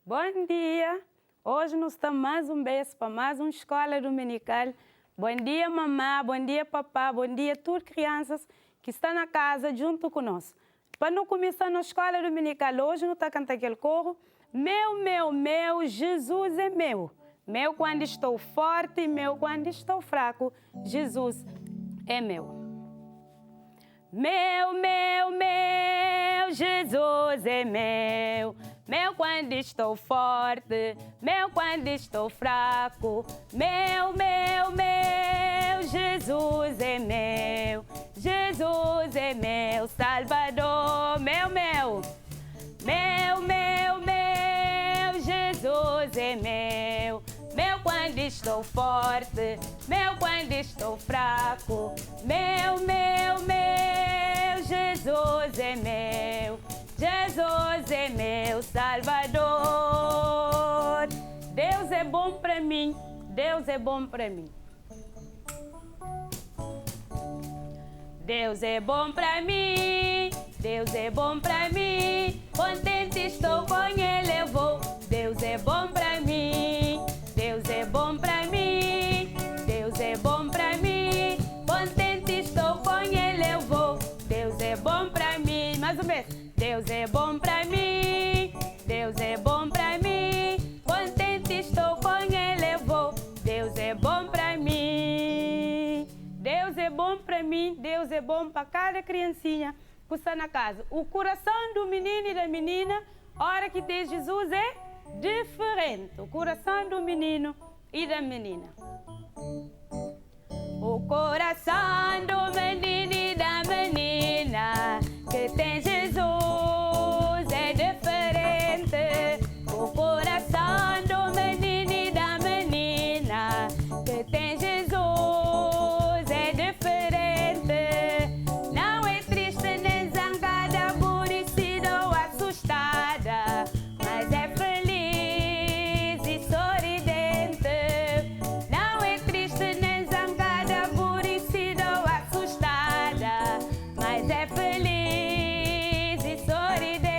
Bom dia! Hoje nós estamos mais um vez para mais uma escola dominical. Bom dia, mamãe, bom dia, papá, bom dia, todas as crianças que estão na casa junto conosco. Para não começar na escola dominical, hoje nós estamos cantando aquele coro. Meu, Jesus é meu. Meu quando estou forte, meu quando estou fraco, Jesus é meu. Meu, Jesus é meu. Meu quando estou forte, meu quando estou fraco. Meu, Jesus é meu. Jesus é meu Salvador. Meu, Jesus é meu. Meu quando estou forte, meu quando estou fraco. Meu, Jesus é meu. Jesus é meu Salvador. Deus é bom para mim, Deus é bom para mim. Deus é bom para mim, Deus é bom para mim. Contente estou com Ele, eu vou. Deus é bom para mim, Deus é bom para mim. Deus é bom para mim. Contente estou com Ele, eu vou. Deus é bom para mim. Mais uma vez. Deus é bom para mim, Deus é bom para mim. Contente estou com Ele, eu vou. Deus é bom para mim. Deus é bom para mim, Deus é bom para cada criancinha que está na casa. O coração do menino e da menina, hora que tem Jesus, é diferente. O coração do menino e da menina. O coração do menino e da menina que tem Jesus é diferente. O coração do menino e da menina que tem Jesus é diferente. Não é triste nem zangada, aborrecida ou assustada, mas é feliz e sorridente. Não é triste nem zangada, aborrecida ou assustada, mas é feliz e sorridente.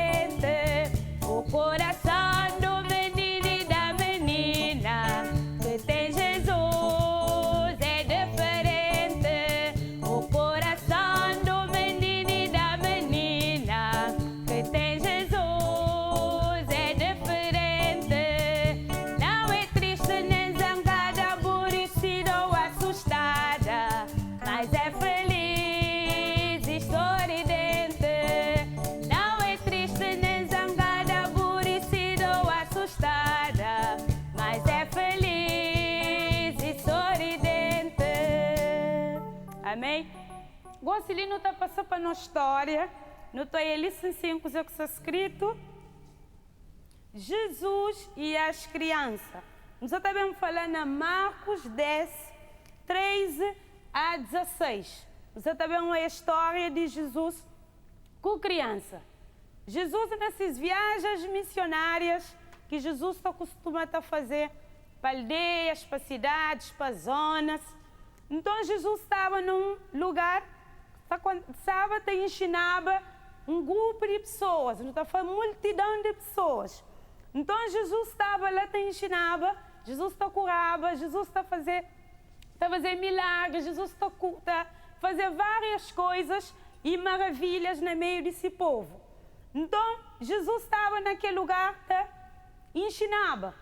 O coração do menino e da menina que tem Jesus é diferente. O coração do menino e da menina que tem Jesus é diferente. Não é triste nem zangada, aborrecida ou assustada, mas é feliz e sorridente. Não é triste nem zangada, aborrecida ou assustada, mas é feliz e sorridente. Amém? Gostaria de não passar para a nossa história. Não estou aí, lição 5, o que está escrito. Jesus e as crianças. Nós também falando em Marcos 10, 13 a 16. Nós também a história de Jesus com criança. Jesus nessas viagens missionárias que Jesus está acostumado a fazer para aldeias, para cidades, para zonas. Então Jesus estava num lugar, estava e ensinava um grupo de pessoas, então foi uma multidão de pessoas. Então Jesus estava lá, te ensinava, Jesus te curava, Jesus está a fazer milagres, Jesus está a fazer várias coisas e maravilhas no meio desse povo. Então Jesus estava naquele lugar, te ensinava.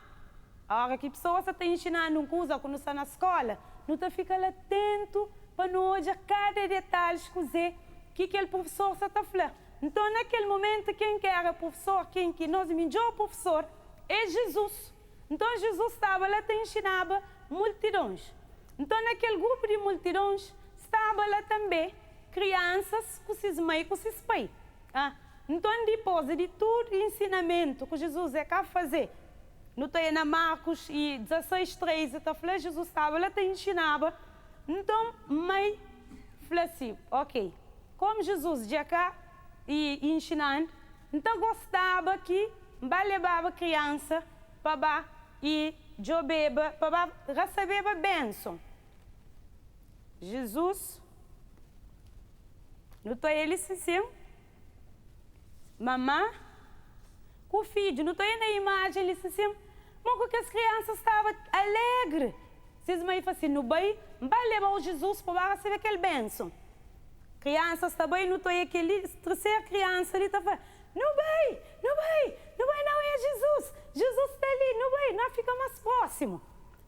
A hora que a pessoa está ensinando uma coisa quando está na escola, não está ficando atento para não olhar cada detalhe que aquele professor está a falar. Então, naquele momento, quem que era professor, quem que nós melhor professor, é Jesus. Então, Jesus estava lá, te ensinava multidões. Então, naquele grupo de multidões, estava lá também crianças com seus mães, com seus pais. Então, depois de todo o ensinamento que Jesus é cá fazer, não tem na Marcos 16, 13, Jesus estava lá, te ensinava. Então, mãe falou assim, ok, como Jesus já cá e ensinando, então gostava que levava criança para e beba, para receber a bênção. Jesus, não estou ele assim, mamãe, com o filho. Não estou aí na imagem, ele disse assim, porque as crianças estavam alegres. Vocês me falam assim, no bem, vai levar o Jesus para receber aquele bênção. Crianças também, não estou aí aquele terceira criança ali, está falando, não vai, não é Jesus. Jesus está ali, não vai, não fica mais próximo.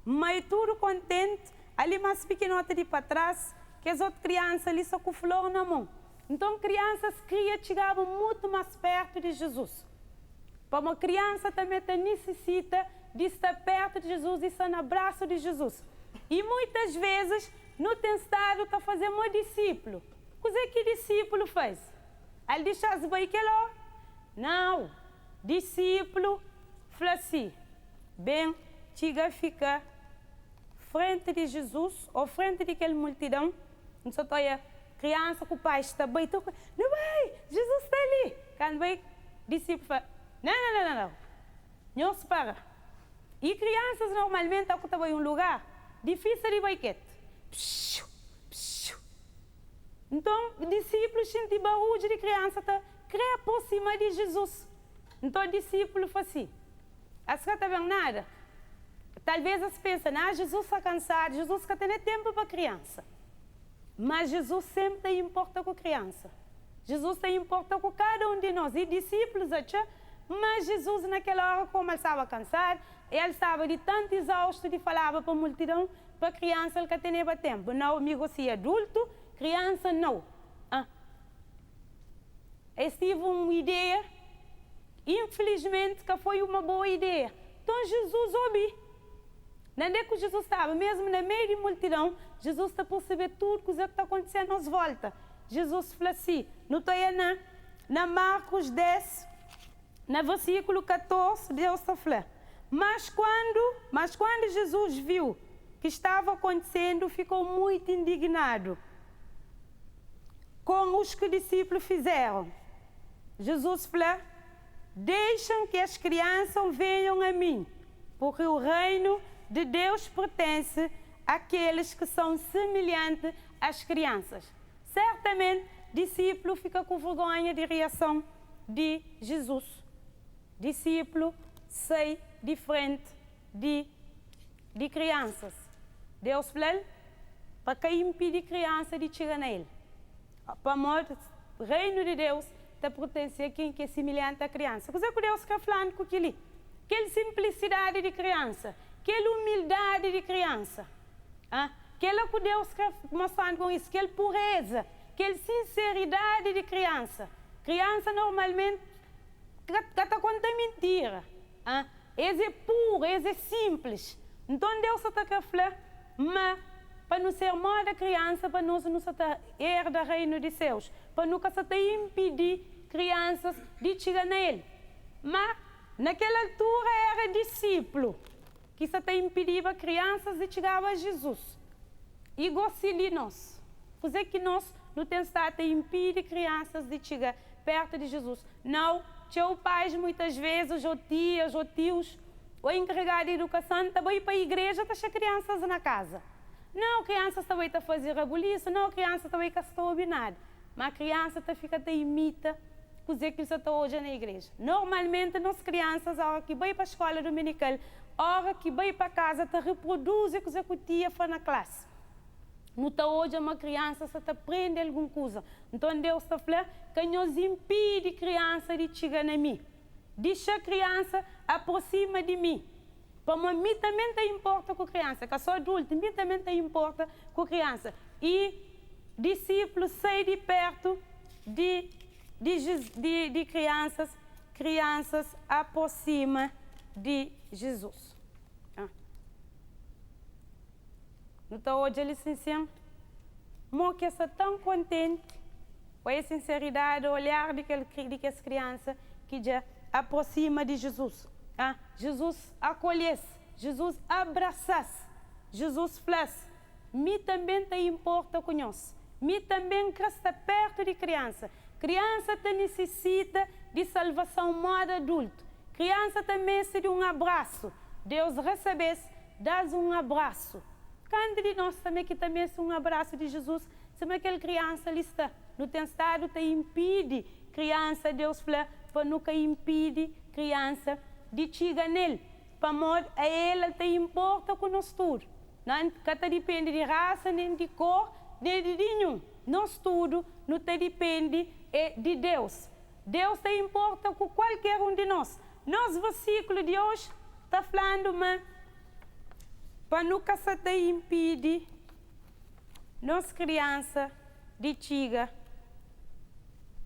Mas tudo contente, ali mais pequenota de para trás, que as outras crianças ali só com flor na mão. Então, crianças chegavam muito mais perto de Jesus. Para uma criança também necessita de estar perto de Jesus, de estar no abraço de Jesus. E muitas vezes não tem estado a fazer um discípulo. O que discípulo faz? Ele diz as baiqueló? Não. Discípulo fala assim, bem, chega fica frente de Jesus, ou frente daquela multidão, não só a criança com o pai está bem, não vai, Jesus está ali. Quando vai, discípulo fala, não se para. E crianças normalmente estão em um lugar difícil de baiquete. Então, discípulos sentem barulho de criança, quer por cima de Jesus. Então, o discípulo fala assim, as que não nada. Talvez as pensam, Jesus está cansado, Jesus não tem tempo para criança. Mas Jesus sempre importa com a criança. Jesus importa com cada um de nós. E discípulos, mas Jesus naquela hora, como ele estava cansado, ele estava de tanto exausto de falar para a multidão, para a criança ele que tinha tempo. Não, amigo, se é adulto, criança não. Eu tive uma ideia, infelizmente, que foi uma boa ideia. Então Jesus ouviu. Não é que Jesus estava, mesmo no meio de multidão, Jesus está a perceber tudo que está acontecendo às voltas. Jesus falou assim, não estou aí na Marcos 10, no versículo 14, Deus está falando. Mas quando Jesus viu que estava acontecendo, ficou muito indignado com os que os discípulos fizeram. Jesus falou, deixem que as crianças venham a mim, porque o reino de Deus pertence àqueles que são semelhantes às crianças. Certamente, discípulo fica com vergonha de reação de Jesus. Discípulo sai diferente de crianças. Deus falou para que impede criança de chegar nele. Para o reino de Deus está pertence a quem que é semelhante à criança. O que Deus quer falar com aquele? Aquela simplicidade de criança, aquela humildade de criança. Aquela que Deus quer mostrar com isso, aquela pureza, aquela sinceridade de criança. Criança normalmente está contando mentira. Esse é puro, esse é simples. Então Deus está quer falar, mas para não ser mal da criança, para nós não estar herdar o reino de Deus, para nunca se impedir crianças de chegar nele. Mas naquela altura era discípulo que se impedia crianças de chegar a Jesus. E gostaria de nós, fazer que nós não temos a impedir crianças de chegar perto de Jesus. Não, teu pais muitas vezes, ou tias, ou tios, ou encarregado de educação, também para a igreja, deixa crianças na casa. Não, crianças também estão a fazer rebuliço, não, crianças também estão a ouvir nada. Mas a criança fica a imita coisa que está hoje na igreja. Normalmente, nós crianças, a hora que vão para a escola dominical, a hora que vão para casa, reproduzem coisa que a tia faz na classe. Não está hoje uma criança, se aprende alguma coisa. Então, Deus está falando que nos impede criança de chegar a mim. Deixa a criança aproxima de mim. Para mim também te importa com a criança, que eu sou adulto, mim também te importa com a criança. E discípulos saem de perto de crianças aproxima de Jesus. Então hoje eles se sentem, que está tão contente com a sinceridade, o olhar de aquelas crianças que já aproxima de Jesus. Jesus acolhesse, Jesus abraçasse, Jesus falasse, me também te importa com nós, me também quer estar perto de criança. Criança te necessita de salvação modo adulto. Criança também necessita de um abraço. Deus recebesse, dás um abraço. Cada de nós também que também é um abraço de Jesus, se aquela criança ali está, no teu estado te impede, criança, Deus fala, para nunca impedir criança de chegar nele. Para modo a ele te importa com nós tudo. Não depende de raça, nem de cor, nem de nenhum. Nós tudo não te depende de Deus. Deus te importa com qualquer um de nós. Nosso versículo de hoje está falando, mas para nunca se te impedir nossa criança de chegar.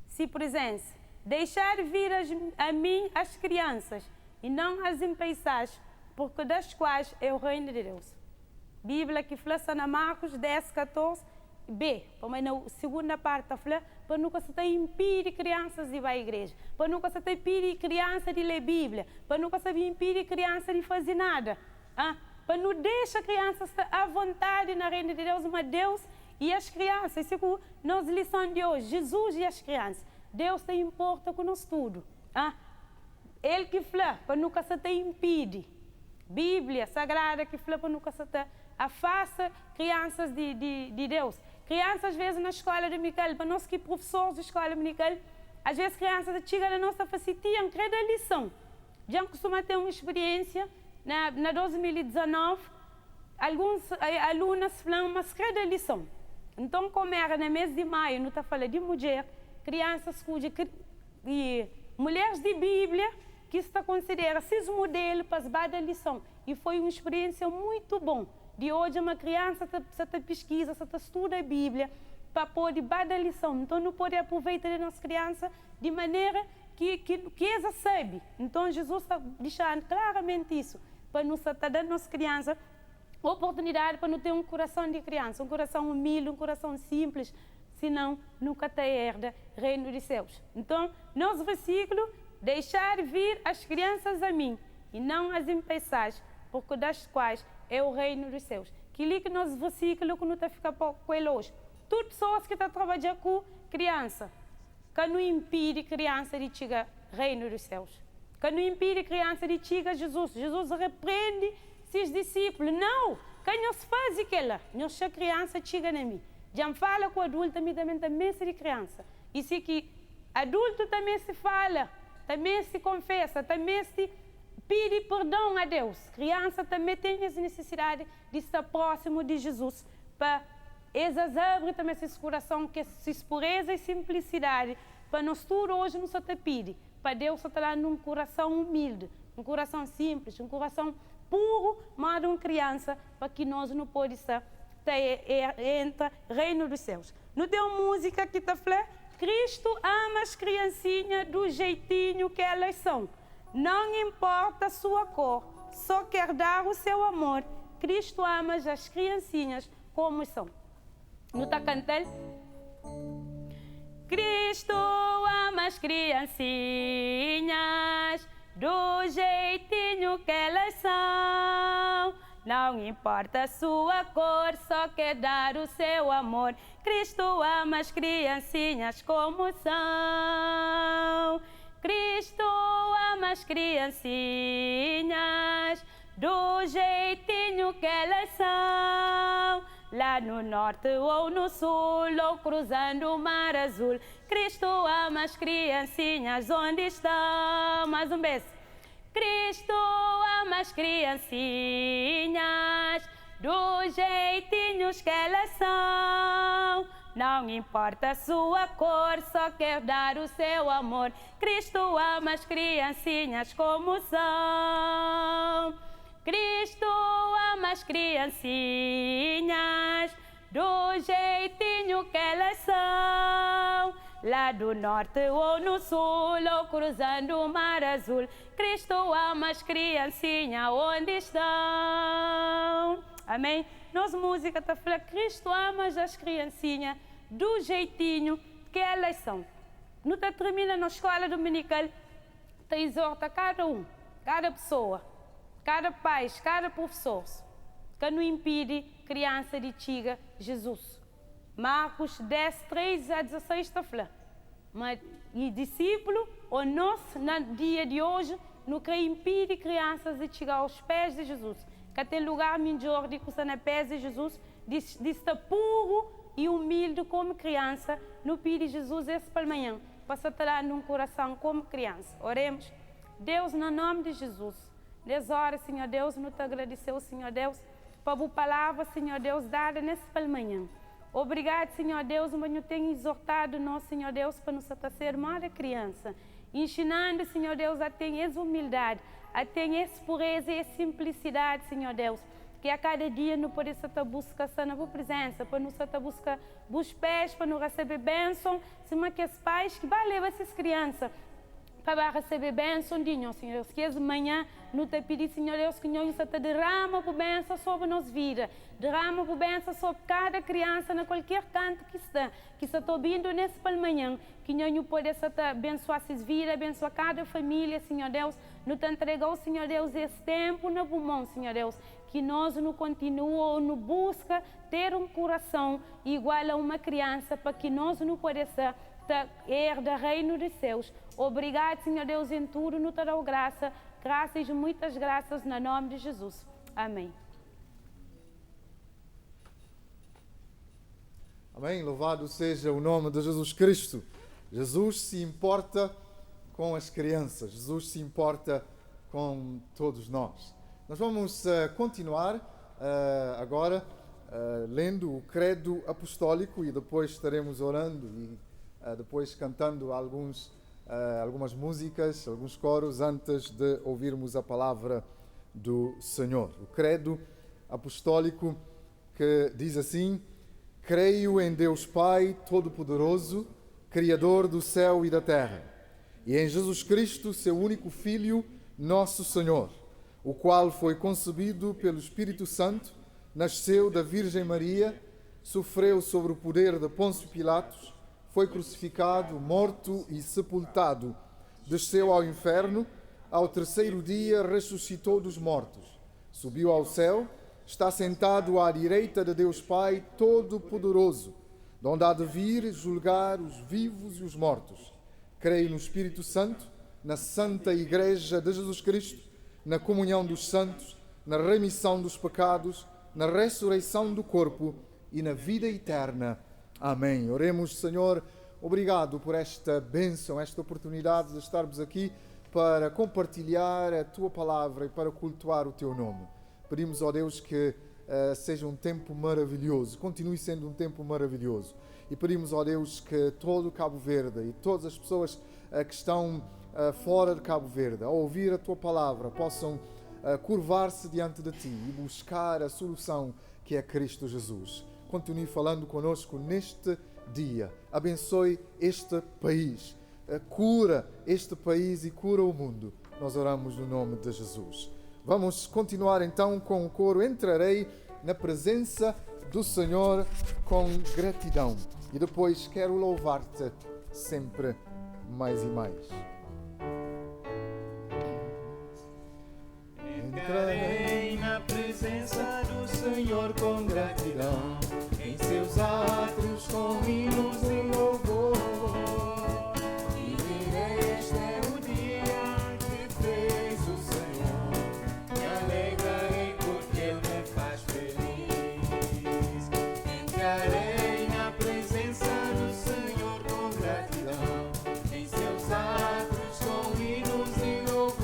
Se presença, deixar vir a mim as crianças e não as impeçais, porque das quais é o reino de Deus. Bíblia que fala na Marcos 10, 14, B, mas na segunda parte fala, para nunca se te impedir crianças de ir à igreja, para nunca se te impedir criança de ler Bíblia, para nunca se te impedir criança de fazer nada, para não deixar crianças à vontade na reino de Deus, mas Deus e as crianças. Isso é nossa lição de hoje, Jesus e as crianças. Deus te importa com nós tudo. Ele que fala, para nunca se te impede. Bíblia Sagrada que fala, para nunca se te afasta crianças de Deus. Crianças, às vezes, na escola dominical, para nós que professores de escola dominical, às vezes crianças chegam na nossa facilitia, cada lição. Já costuma ter uma experiência, na 2019, alguns alunos falam, mas cada lição. Então, como era no mês de maio, não está falando de mulher, crianças e mulheres de Bíblia, que está considerada esses modelos para as lição. E foi uma experiência muito boa. De hoje, uma criança se pesquisa, se estuda a Bíblia para poder dar a lição. Então, não pode aproveitar a nossa criança de maneira que eles sabem. Então, Jesus está deixando claramente isso, para nos dar a nossa criança oportunidade para não ter um coração de criança, um coração humilde, um coração simples, senão nunca te herda reino dos céus. Então, nosso versículo, deixar vir as crianças a mim e não as impeçais, porque das quais é o reino dos céus. Que liga nosso versículo que não está ficar com ele hoje. Tudo pessoas que estão trabalhando com criança, que não impede criança de chegar reino dos céus. Que não impede criança de chegar Jesus. Jesus repreende seus discípulos. Não, quem nos faz aquela? Nossa criança chega na mim. Já fala com o adulto, também se de criança. E se que adulto também se fala, também se confessa, também se pede perdão a Deus. Criança também tem essa necessidade de estar próximo de Jesus, para eles abrir também esse coração, que essa pureza e simplicidade, para nós tudo hoje não se te pede, para Deus estar lá num coração humilde, um coração simples, um coração puro, mas de uma criança, para que nós não podemos estar entra reino dos céus. Não tem uma música que está falando, Cristo ama as criancinhas do jeitinho que elas são. Não importa a sua cor, só quer dar o seu amor. Cristo ama as criancinhas como são. Não está cantando? Cristo ama as criancinhas do jeitinho que elas são. Não importa a sua cor, só quer dar o seu amor. Cristo ama as criancinhas como são. Cristo ama as criancinhas do jeitinho que elas são. Lá no norte ou no sul, ou cruzando o mar azul, Cristo ama as criancinhas onde estão. Mais um beijo. Cristo ama as criancinhas do jeitinhos que elas são. Não importa a sua cor, só quer dar o seu amor. Cristo ama as criancinhas como são. Cristo ama as criancinhas do jeitinho que elas são. Lá do norte ou no sul, ou cruzando o mar azul, Cristo ama as criancinhas onde estão. Amém? Nossa música está falando, Cristo ama as criancinhas do jeitinho que elas são. Não termina na escola dominical, te exorta cada um, cada pessoa, cada pai, cada professor, que não impede criança de chegar Jesus. Marcos 10, 3 a 16 está falando. Mas e discípulo, ou nós, no dia de hoje, não quer impedir crianças de chegar aos pés de Jesus. Que tem lugar melhor de estar nos pés de Jesus, de estar puro e humilde como criança, não pede Jesus esse para amanhã. para te dar num coração como criança. Oremos. Deus, no nome de Jesus, nessa hora, Senhor Deus, nos te agradeceu, Senhor Deus, para a palavra, Senhor Deus, dada nesse manhã. Obrigado, Senhor Deus, mas eu tenho exortado nós, Senhor Deus, para nos ser mais criança, ensinando, Senhor Deus, a ter essa humildade, a ter essa pureza e essa simplicidade, Senhor Deus, que a cada dia não pode estar buscar na tua presença, para nos estar buscar os pés, para nos receber bênção, cima que os pais que vai levar essas crianças para receber bênção, Senhor Deus, que essa manhã não te pedir, Senhor Deus, que nós te derrama por bênção sobre nossa vida, derrama por bênção sobre cada criança, na qualquer canto que está ouvindo nesse manhã, que nós podemos abençoar essas vidas, abençoar cada família, Senhor Deus, nos te entregou, Senhor Deus, esse tempo na mão, Senhor Deus, que nós não continuamos, não busca ter um coração igual a uma criança, para que nós não possamos herdar o reino dos céus. Obrigado, Senhor Deus, em tudo, nos te dou graça. Graças, muitas graças, no nome de Jesus. Amém. Amém. Louvado seja o nome de Jesus Cristo. Jesus se importa com as crianças. Jesus se importa com todos nós. Nós vamos continuar agora lendo o credo apostólico e depois estaremos orando e depois cantando algumas músicas, alguns coros antes de ouvirmos a palavra do Senhor. O credo apostólico que diz assim: creio em Deus Pai Todo-Poderoso, Criador do céu e da terra, e em Jesus Cristo, seu único Filho, nosso Senhor, o qual foi concebido pelo Espírito Santo, nasceu da Virgem Maria, sofreu sobre o poder de Pôncio Pilatos, foi crucificado, morto e sepultado, desceu ao inferno, ao terceiro dia ressuscitou dos mortos, subiu ao céu, está sentado à direita de Deus Pai Todo-Poderoso, de onde há de vir julgar os vivos e os mortos. Creio no Espírito Santo, na Santa Igreja de Jesus Cristo, na comunhão dos santos, na remissão dos pecados, na ressurreição do corpo e na vida eterna. Amém. Oremos, Senhor, obrigado por esta bênção, esta oportunidade de estarmos aqui para compartilhar a Tua palavra e para cultuar o Teu nome. Pedimos, ó Deus, que seja um tempo maravilhoso, continue sendo um tempo maravilhoso. E pedimos, ó Deus, que todo Cabo Verde e todas as pessoas que estão fora de Cabo Verde, ao ouvir a Tua palavra, possam curvar-se diante de Ti e buscar a solução que é Cristo Jesus. Continue falando conosco neste dia. Abençoe este país. Cura este país e cura o mundo. Nós oramos no nome de Jesus. Vamos continuar então com o coro Entrarei na presença do Senhor com gratidão. E depois quero louvar-te sempre mais e mais. Entrarei na presença do Senhor com gratidão, em seus átrios com hinos e louvor. E direi: este é o dia que fez o Senhor, me alegrarei porque Ele me faz feliz. Entrarei na presença do Senhor com gratidão, em seus átrios com hinos e louvor.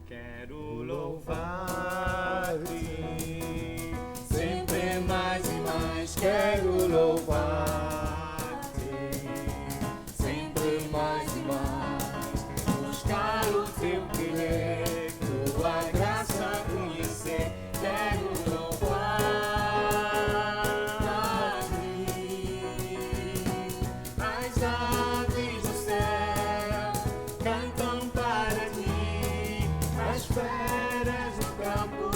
Quero louvar-te, sempre mais e mais. Quero louvar-te, sempre mais e mais. Buscar o teu querer, tua graça conhecer. Quero louvar-te, as aves do céu cantam para ti. As feras do campo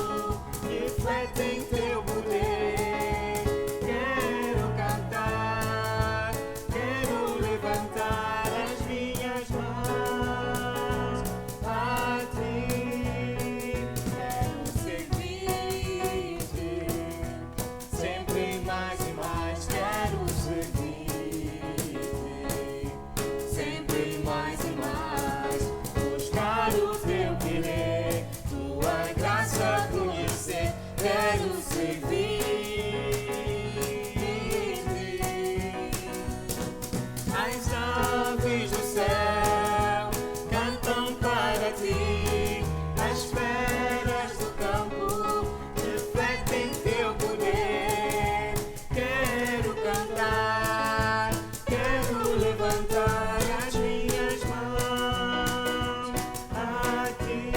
para ti. As feras do campo refletem teu poder. Quero cantar, quero levantar as minhas mãos a ti.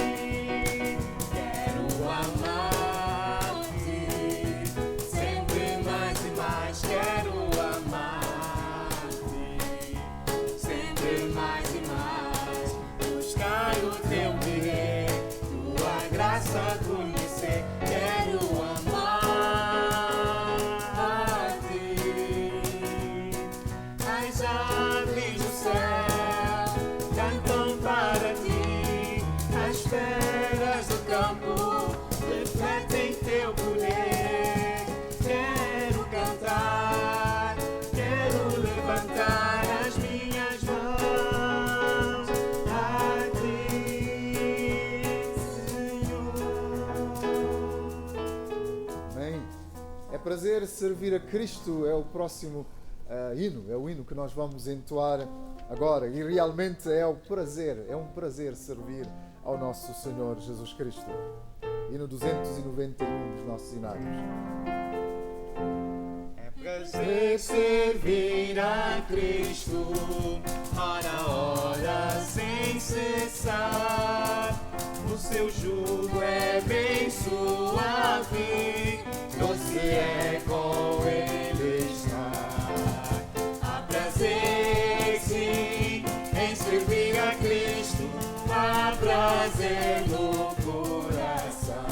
Quero amar-te sempre mais e mais. Quero amar-te sempre mais e mais. Buscar o teu querer, tua graça conhecer. Quero amar-te. As aves do céu cantam para ti. As feras do campo refletem teu poder. Quero cantar, quero levantar as minhas mãos a ti, Senhor. Amém. É prazer servir a Cristo, é o próximo hino, é o hino que nós vamos entoar agora. E realmente é um prazer servir ao nosso Senhor Jesus Cristo. Hino 291 dos nossos hinários. É prazer servir a Cristo, hora a hora sem cessar. O seu jugo é bem suave, doce é com ele estar. Há prazer sim em servir a Cristo, há prazer no coração.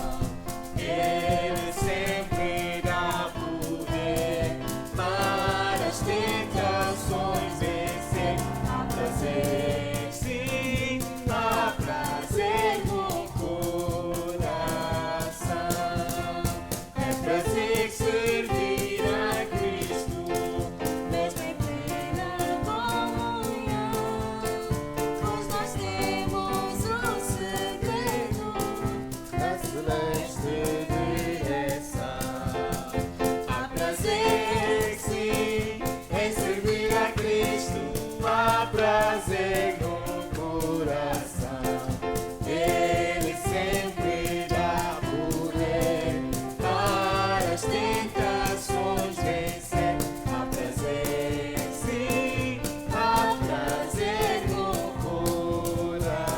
Ele sempre dá poder para as tentações vencer. Há prazer sim, há prazer no coração. É prazer servir a Cristo, mesmo em plena comunhão, pois nós temos o segredo Da celeste direção. Há prazer sim em servir a Cristo, há prazer no coração. Ele sempre dá poder para as tentações vencer. Há prazer sim, há prazer no coração.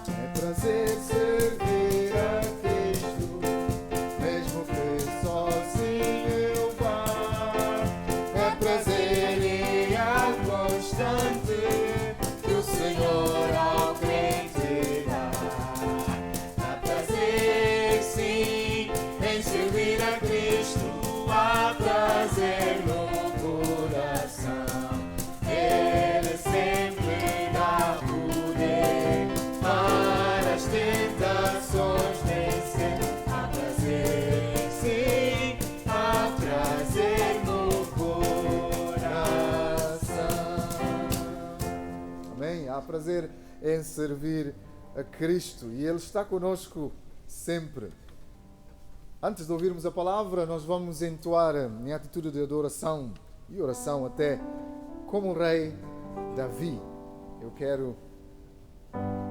É prazer servir a Cristo, mesmo que sozinho eu vá. É prazer e a constante que o Senhor ao crente dá. Há prazer sim em servir a Cristo, há prazer no coração. Ele sempre dá poder para as tentações vencer. Há prazer sim, há prazer no coração. Amém? Há prazer em servir a Cristo e Ele está conosco sempre. Antes de ouvirmos a palavra, nós vamos entoar em atitude de adoração e oração até como o rei Davi. Eu quero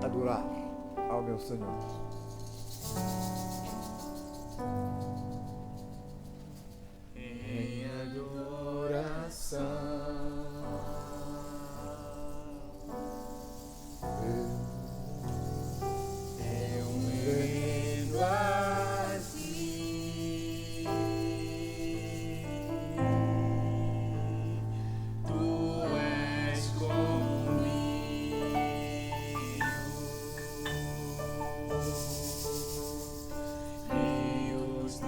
adorar ao meu Senhor. Em adoração, eu me rendo a ti. Tu és comigo, rios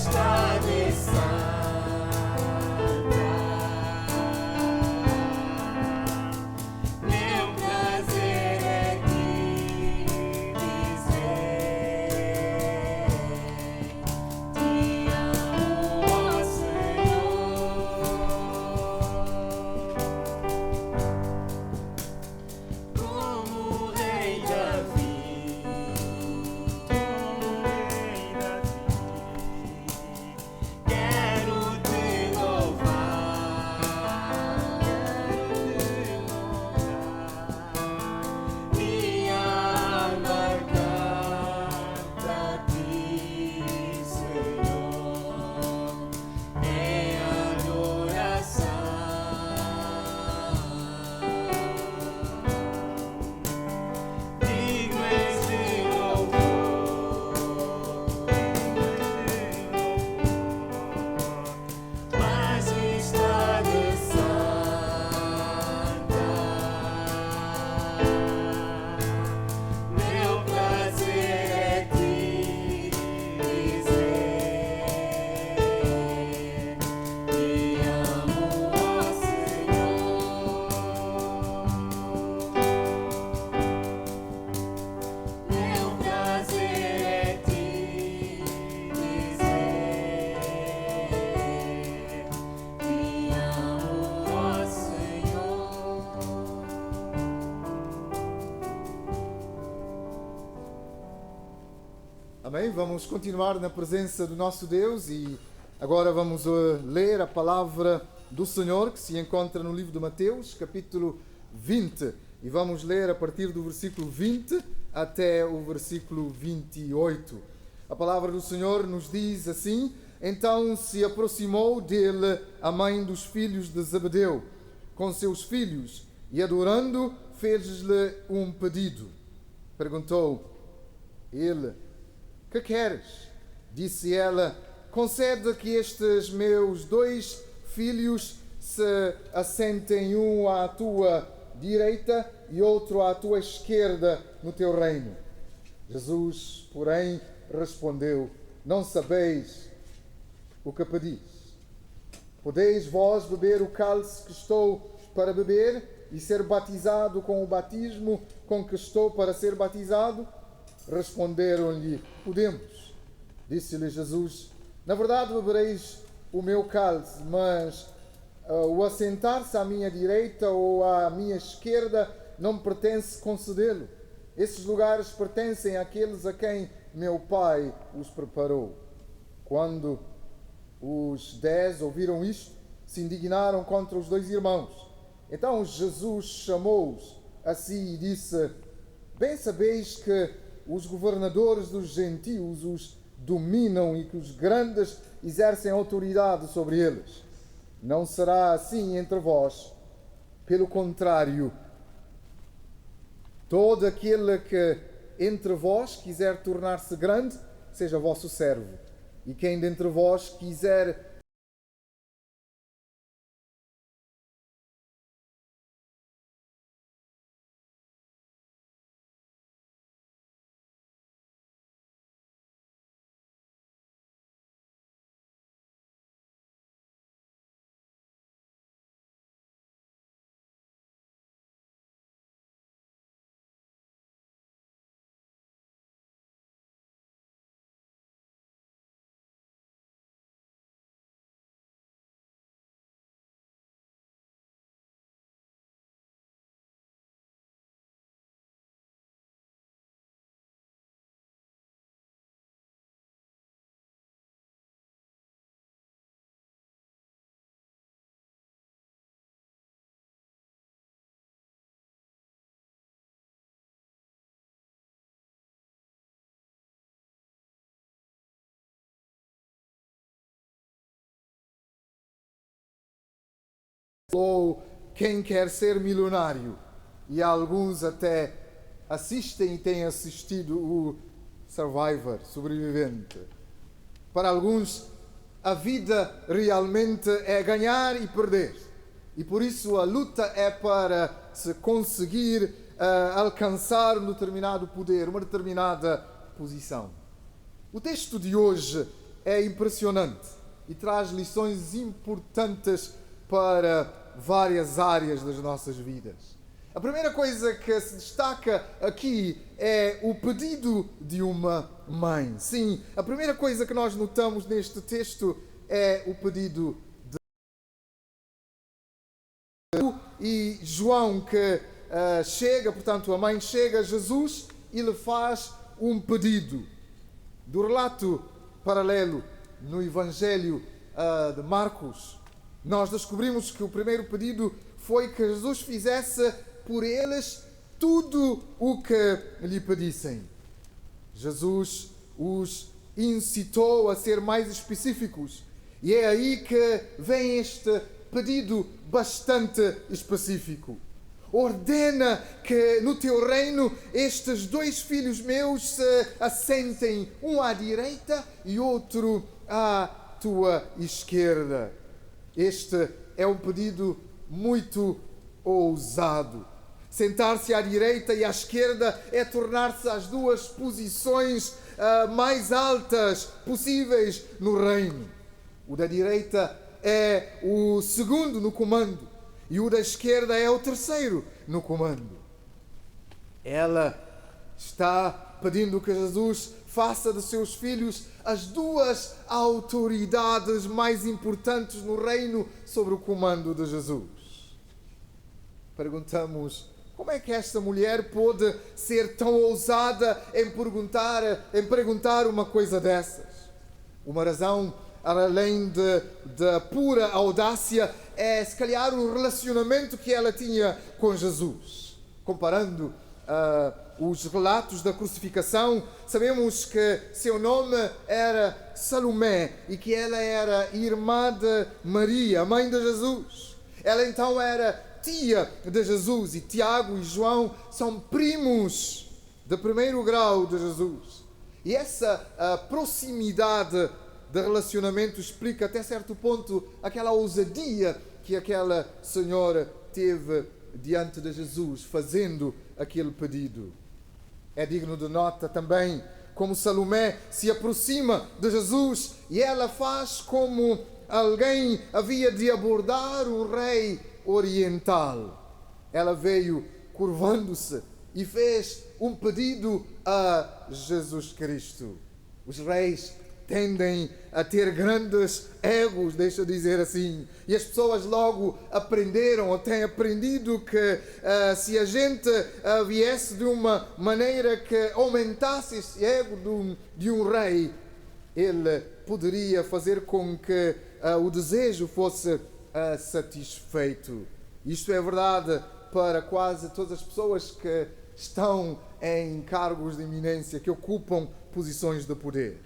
Majestade Santa, meu prazer é te dizer, te amo, ó Senhor, como Rei Davi, quero te louvar, minha alma canta a ti, Senhor, em adoração. Digno és de louvor, Majestade Santa, meu prazer é te dizer, te amo, ó Senhor, meu prazer é te dizer, te amo, ó Senhor. Amém? Vamos continuar na presença do nosso Deus e agora vamos ler a palavra do Senhor que se encontra no livro de Mateus, capítulo 20. E vamos ler a partir do versículo 20 até o versículo 28. A palavra do Senhor nos diz assim: Então se aproximou dele a mãe dos filhos de Zebedeu, com seus filhos, e adorando, fez-lhe um pedido. Perguntou ele: Que queres? Disse ela: Concede que estes meus 2 filhos se assentem, um à tua direita e outro à tua esquerda no teu reino. Jesus, porém, respondeu: Não sabeis o que pedis. Podeis vós beber o cálice que estou para beber e ser batizado com o batismo com que estou para ser batizado? Responderam-lhe: Podemos. Disse-lhe Jesus: Na verdade bebereis o meu cálice, mas o assentar-se à minha direita ou à minha esquerda não me pertence concedê-lo. Esses lugares pertencem àqueles a quem meu Pai os preparou. Quando os 10 ouviram isto, se indignaram contra os 2 irmãos. Então Jesus chamou-os a si e disse: Bem sabeis que os governadores dos gentios os dominam e que os grandes exercem autoridade sobre eles. Não será assim entre vós. Pelo contrário, todo aquele que entre vós quiser tornar-se grande, seja vosso servo. E quem dentre vós quiser ou quem quer ser milionário, e alguns até assistem e têm assistido o Survivor, sobrevivente. Para alguns, a vida realmente é ganhar e perder. E por isso a luta é para se conseguir alcançar um determinado poder, uma determinada posição. O texto de hoje é impressionante e traz lições importantes para várias áreas das nossas vidas. A primeira coisa que se destaca aqui é o pedido de uma mãe. Sim, a primeira coisa que nós notamos neste texto é o pedido de e João que chega, portanto a mãe chega a Jesus e lhe faz um pedido. Do relato paralelo no Evangelho de Marcos, nós descobrimos que o primeiro pedido foi que Jesus fizesse por eles tudo o que lhe pedissem. Jesus os incitou a ser mais específicos e é aí que vem este pedido bastante específico. Ordena que no teu reino estes 2 filhos meus se assentem, um à direita e outro à tua esquerda. Este é um pedido muito ousado. Sentar-se à direita e à esquerda é tornar-se as 2 posições mais altas possíveis no reino. O da direita é o segundo no comando e o da esquerda é o terceiro no comando. Ela está pedindo que Jesus faça de seus filhos as 2 autoridades mais importantes no reino sobre o comando de Jesus. Perguntamos, como é que esta mulher pôde ser tão ousada em perguntar uma coisa dessas? Uma razão, além da pura audácia, é se calhar o relacionamento que ela tinha com Jesus. Comparando os relatos da crucificação, sabemos que seu nome era Salomé e que ela era irmã de Maria, mãe de Jesus. Ela então era tia de Jesus e Tiago e João são primos de primeiro grau de Jesus. E essa proximidade de relacionamento explica até certo ponto aquela ousadia que aquela senhora teve diante de Jesus, fazendo aquele pedido. É digno de nota também como Salomé se aproxima de Jesus e ela faz como alguém havia de abordar o rei oriental. Ela veio curvando-se e fez um pedido a Jesus Cristo. Os reis tendem a ter grandes egos, deixa eu dizer assim, e as pessoas logo aprenderam, ou têm aprendido que se a gente viesse de uma maneira que aumentasse esse ego de um rei, ele poderia fazer com que o desejo fosse satisfeito. Isto é verdade para quase todas as pessoas que estão em cargos de eminência, que ocupam posições de poder.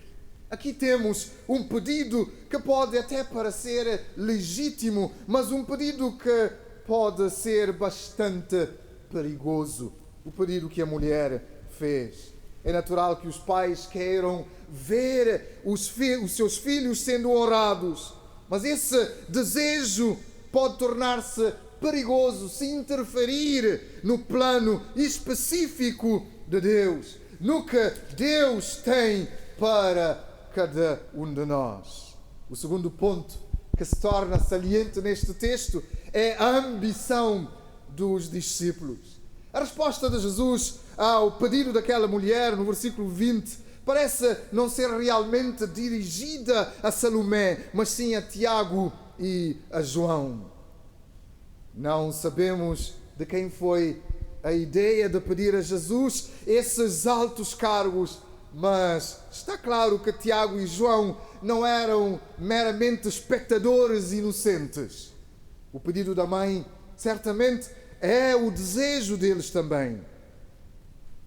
Aqui temos um pedido que pode até parecer legítimo, mas um pedido que pode ser bastante perigoso. O pedido que a mulher fez. É natural que os pais queiram ver os seus filhos sendo honrados, mas esse desejo pode tornar-se perigoso se interferir no plano específico de Deus, no que Deus tem para cada um de nós. O segundo ponto que se torna saliente neste texto é a ambição dos discípulos. A resposta de Jesus ao pedido daquela mulher, no versículo 20, parece não ser realmente dirigida a Salomé, mas sim a Tiago e a João. Não sabemos de quem foi a ideia de pedir a Jesus esses altos cargos, mas está claro que Tiago e João não eram meramente espectadores inocentes. O pedido da mãe, certamente, é o desejo deles também.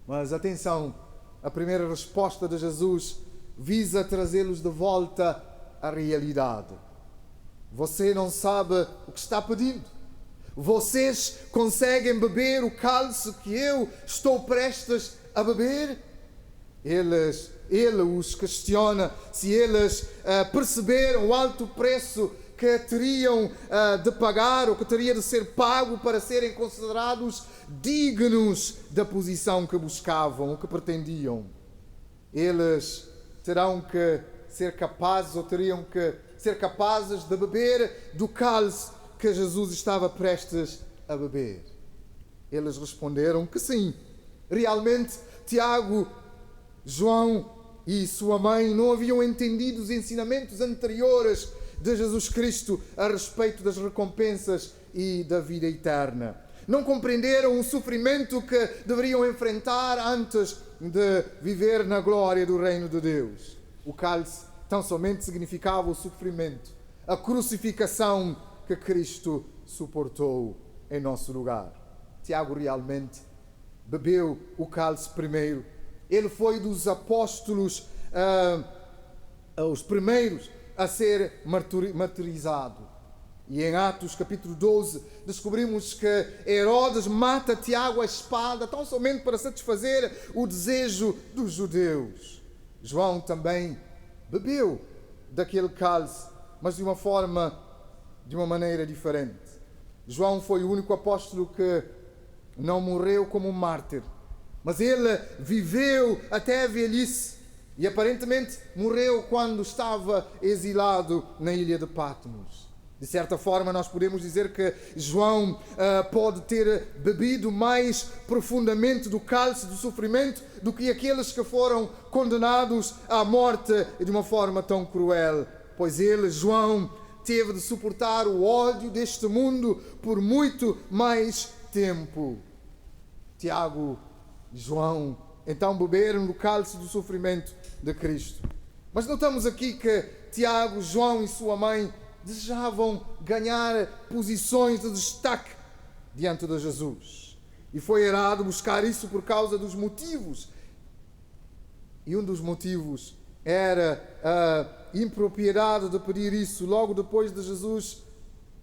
Mas atenção, a primeira resposta de Jesus visa trazê-los de volta à realidade. Você não sabe o que está pedindo. Vocês conseguem beber o cálice que eu estou prestes a beber? Ele os questiona se eles perceberam o alto preço que teriam de pagar ou que teria de ser pago para serem considerados dignos da posição que buscavam, o que pretendiam. Eles terão que ser capazes, ou teriam que ser capazes de beber do cálice que Jesus estava prestes a beber? Eles responderam que sim. Realmente, Tiago, João e sua mãe não haviam entendido os ensinamentos anteriores de Jesus Cristo a respeito das recompensas e da vida eterna. Não compreenderam o sofrimento que deveriam enfrentar antes de viver na glória do reino de Deus. O cálice tão somente significava o sofrimento, a crucificação que Cristo suportou em nosso lugar. Tiago realmente bebeu o cálice primeiro. Ele foi dos apóstolos os primeiros a ser martirizado. E em Atos capítulo 12 descobrimos que Herodes mata Tiago à espada tão somente para satisfazer o desejo dos judeus. João também bebeu daquele cálice, mas de uma maneira diferente. João foi o único apóstolo que não morreu como um mártir, mas ele viveu até a velhice e aparentemente morreu quando estava exilado na ilha de Patmos. De certa forma, nós podemos dizer que João pode ter bebido mais profundamente do cálice do sofrimento do que aqueles que foram condenados à morte de uma forma tão cruel. Pois ele, João, teve de suportar o ódio deste mundo por muito mais tempo. Tiago e João então beberam do cálice do sofrimento de Cristo. Mas notamos aqui que Tiago, João e sua mãe desejavam ganhar posições de destaque diante de Jesus. E foi errado buscar isso por causa dos motivos. E um dos motivos era a impropriedade de pedir isso logo depois de Jesus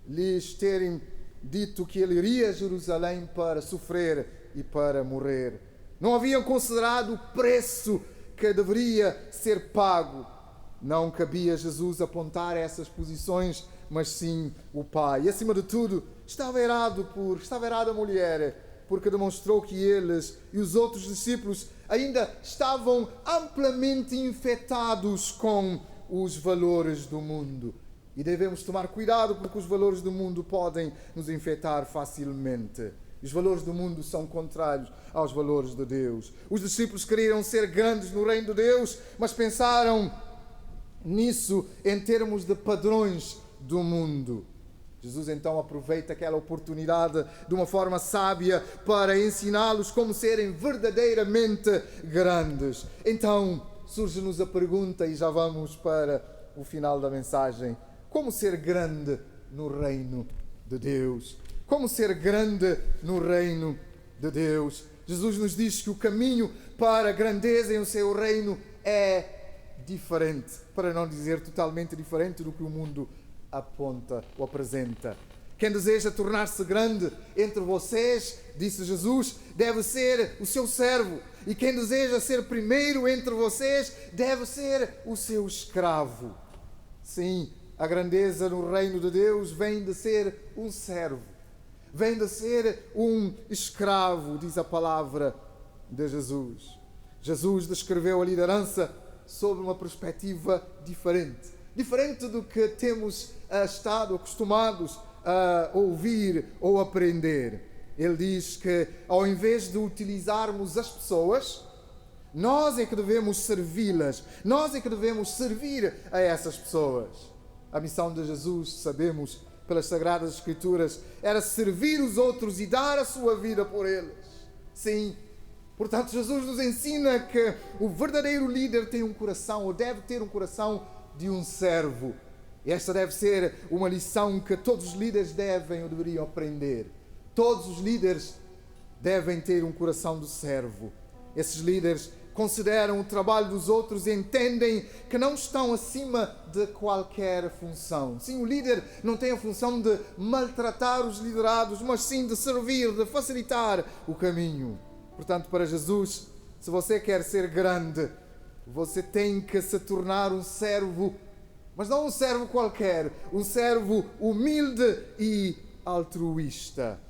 lhes terem dito que ele iria a Jerusalém para sofrer e para morrer. Não haviam considerado o preço que deveria ser pago. Não cabia a Jesus apontar essas posições, mas sim o Pai. E acima de tudo, estava errado a mulher, porque demonstrou que eles e os outros discípulos ainda estavam amplamente infectados com os valores do mundo. E devemos tomar cuidado, porque os valores do mundo podem nos infectar facilmente. Os valores do mundo são contrários aos valores de Deus. Os discípulos queriam ser grandes no reino de Deus, mas pensaram nisso em termos de padrões do mundo. Jesus então aproveita aquela oportunidade de uma forma sábia para ensiná-los como serem verdadeiramente grandes. Então surge-nos a pergunta, e já vamos para o final da mensagem: como ser grande no reino de Deus? Como ser grande no reino de Deus? Jesus nos diz que o caminho para a grandeza em o seu reino é diferente, para não dizer totalmente diferente do que o mundo aponta ou apresenta. Quem deseja tornar-se grande entre vocês, disse Jesus, deve ser o seu servo. E quem deseja ser primeiro entre vocês, deve ser o seu escravo. Sim, a grandeza no reino de Deus vem de ser um servo. Vem de ser um escravo, diz a palavra de Jesus. Jesus descreveu a liderança sob uma perspectiva diferente. Diferente do que temos estado acostumados a ouvir ou aprender. Ele diz que, ao invés de utilizarmos as pessoas, nós é que devemos servi-las. Nós é que devemos servir a essas pessoas. A missão de Jesus, sabemos pelas Sagradas Escrituras, era servir os outros e dar a sua vida por eles. Sim. Portanto, Jesus nos ensina que o verdadeiro líder tem um coração, ou deve ter um coração de um servo. E esta deve ser uma lição que todos os líderes devem ou deveriam aprender. Todos os líderes devem ter um coração de servo. Esses líderes consideram o trabalho dos outros e entendem que não estão acima de qualquer função. Sim, o líder não tem a função de maltratar os liderados, mas sim de servir, de facilitar o caminho. Portanto, para Jesus, se você quer ser grande, você tem que se tornar um servo, mas não um servo qualquer, um servo humilde e altruísta.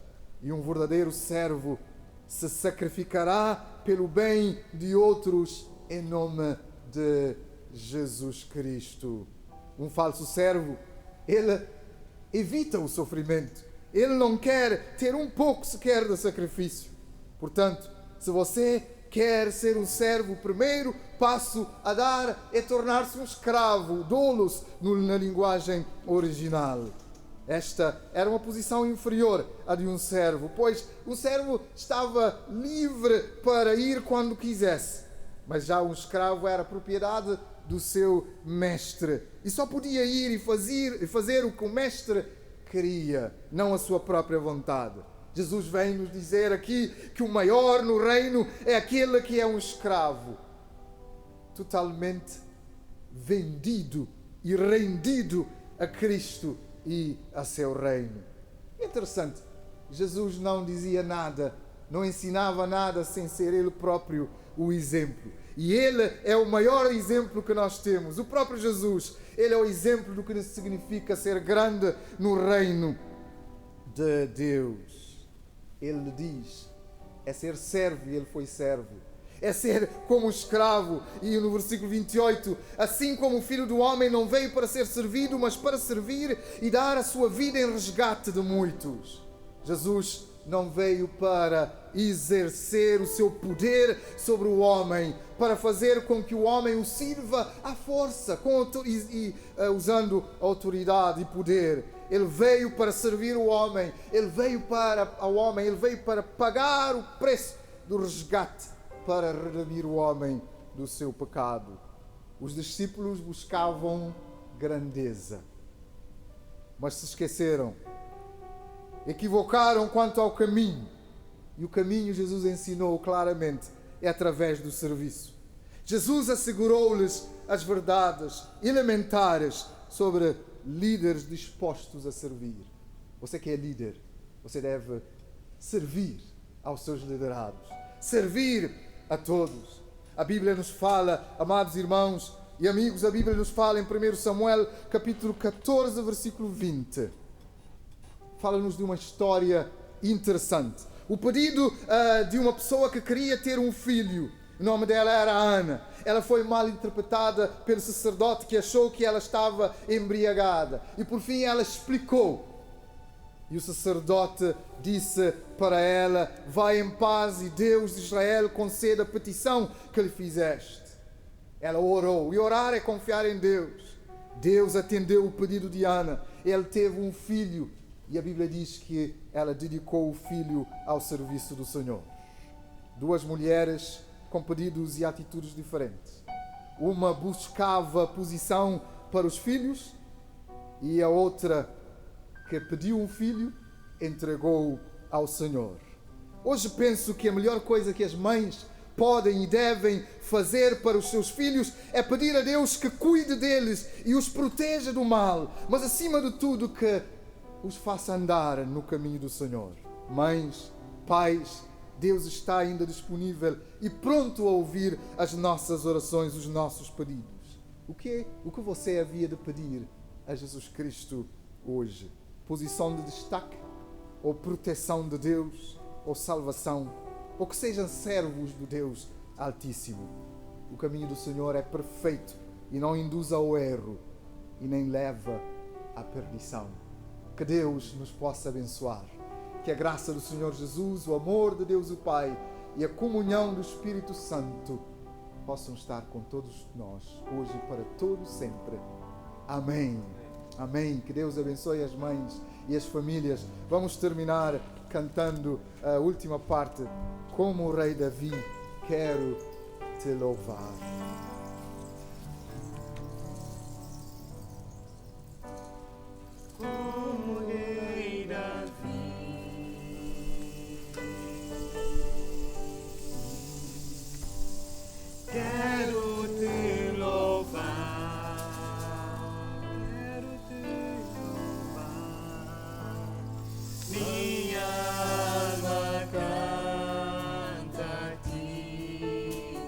E um verdadeiro servo se sacrificará pelo bem de outros em nome de Jesus Cristo. Um falso servo, ele evita o sofrimento. Ele não quer ter um pouco sequer de sacrifício. Portanto, se você quer ser um servo, o primeiro passo a dar é tornar-se um escravo, doulos na linguagem original. Esta era uma posição inferior à de um servo, pois o servo estava livre para ir quando quisesse, mas já um escravo era propriedade do seu mestre e só podia ir e fazer o que o mestre queria, não a sua própria vontade. Jesus vem nos dizer aqui que o maior no reino é aquele que é um escravo, totalmente vendido e rendido a Cristo e a seu reino. Interessante, Jesus não dizia nada, não ensinava nada sem ser Ele próprio o exemplo. E Ele é o maior exemplo que nós temos. O próprio Jesus, Ele é o exemplo do que significa ser grande no reino de Deus. Ele diz, é ser servo, e Ele foi servo. É ser como um escravo. E no versículo 28, assim como o Filho do Homem não veio para ser servido, mas para servir e dar a sua vida em resgate de muitos. Jesus não veio para exercer o seu poder sobre o homem, para fazer com que o homem o sirva à força, usando autoridade e poder. Ele veio para servir o homem, Ele veio para pagar o preço do resgate, para redimir o homem do seu pecado. Os discípulos buscavam grandeza, mas se esqueceram, equivocaram quanto ao caminho. E o caminho, Jesus ensinou claramente, é através do serviço. Jesus assegurou-lhes as verdades elementares sobre líderes dispostos a servir. Você que é líder, você deve servir aos seus liderados, servir a todos. A Bíblia nos fala, amados irmãos e amigos, a Bíblia nos fala em 1 Samuel, capítulo 14, versículo 20. Fala-nos de uma história interessante. O pedido de uma pessoa que queria ter um filho. O nome dela era Ana. Ela foi mal interpretada pelo sacerdote que achou que ela estava embriagada. E por fim ela explicou. E o sacerdote disse para ela, vai em paz e Deus de Israel conceda a petição que lhe fizeste. Ela orou. E orar é confiar em Deus. Deus atendeu o pedido de Ana. Ele teve um filho. E a Bíblia diz que ela dedicou o filho ao serviço do Senhor. Duas mulheres com pedidos e atitudes diferentes. Uma buscava posição para os filhos e a outra, que pediu um filho, entregou ao Senhor. Hoje penso que a melhor coisa que as mães podem e devem fazer para os seus filhos é pedir a Deus que cuide deles e os proteja do mal, mas acima de tudo que os faça andar no caminho do Senhor. Mães, pais, Deus está ainda disponível e pronto a ouvir as nossas orações, os nossos pedidos. O que você havia de pedir a Jesus Cristo hoje? Posição de destaque? Ou proteção de Deus? Ou salvação? Ou que sejam servos do Deus Altíssimo? O caminho do Senhor é perfeito e não induz ao erro e nem leva à perdição. Que Deus nos possa abençoar. Que a graça do Senhor Jesus, o amor de Deus o Pai e a comunhão do Espírito Santo possam estar com todos nós, hoje e para todo sempre. Amém. Amém. Que Deus abençoe as mães e as famílias. Vamos terminar cantando a última parte. Como o rei Davi, quero te louvar.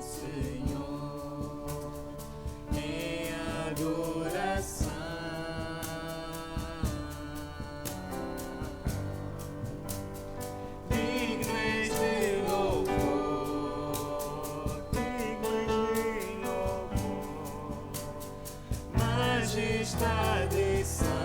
Senhor. agradeçam.